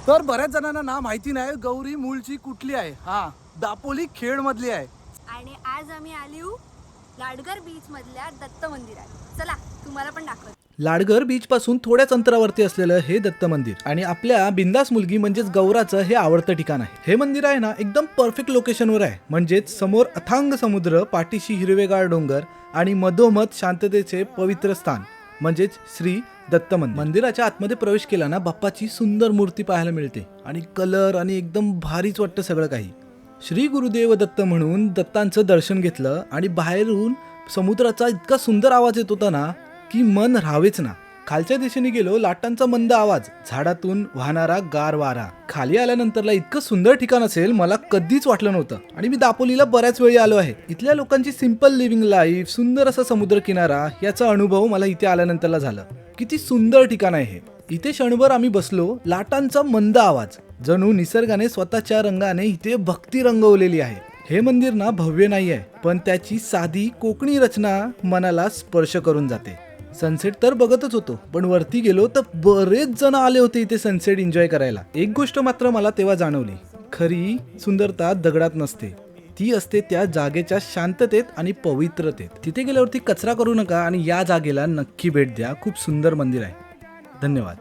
तर बऱ्याच जणांना ना माहिती नाही गौरी मूळची कुठली आहे. हा, दापोली खेड मधली आहे. आणि आज आम्ही आलीव लाडगर बीच मधल्या दत्त मंदिरात. चला तुम्हाला पण दाखवते. लाडगर बीच पासून थोड्याच अंतरावरती असलेलं हे दत्त मंदिर आणि आपल्या बिंदास मुलगी म्हणजेच गौराचं हे आवडतं ठिकाण आहे. हे मंदिर आहे ना एकदम परफेक्ट लोकेशनवर आहे. म्हणजेच समोर अथांग समुद्र, पाठीशी हिरवेगार डोंगर आणि मधोमध शांततेचे पवित्र स्थान म्हणजेच श्री दत्त मंदिर. मंदिराच्या आतमध्ये प्रवेश केला ना बाप्पाची सुंदर मूर्ती पाहायला मिळते आणि कलर आणि एकदम भारीच वाटतं सगळं काही. श्री गुरुदेव दत्त म्हणून दत्तांचं दर्शन घेतलं आणि बाहेरून समुद्राचा इतका सुंदर आवाज येत होता ना की मन राहावेच ना. खालच्या दिशेने गेलो, लाटांचा मंद आवाज, झाडातून वाहणारा गार वारा. खाली आल्यानंतरला इतकं सुंदर ठिकाण असेल मला कधीच वाटलं नव्हतं. आणि मी दापोलीला बऱ्याच वेळी आलो आहे. इथल्या लोकांची सिंपल लिव्हिंग लाईफ, सुंदर असा समुद्र किनारा याचा अनुभव मला इथे आल्यानंतरला झाला. किती सुंदर ठिकाण आहे हे. इथे क्षणभर आम्ही बसलो. लाटांचा मंद आवाज, जणू निसर्गाने स्वतःच्या रंगाने इथे भक्ती रंगवलेली आहे. हे मंदिर ना भव्य नाही आहे, पण त्याची साधी कोकणी रचना मनाला स्पर्श करून जाते. सनसेट तर बघतच होतो, पण वरती गेलो तर बरेच जण आले होते इथे सनसेट एन्जॉय करायला. एक गोष्ट मात्र मला तेव्हा जाणवली, खरी सुंदरता दगडात नसते, ती असते त्या जागेच्या शांततेत आणि पवित्रतेत. तिथे गेल्यावरती कचरा करू नका आणि या जागेला नक्की भेट द्या. खूप सुंदर मंदिर आहे. धन्यवाद.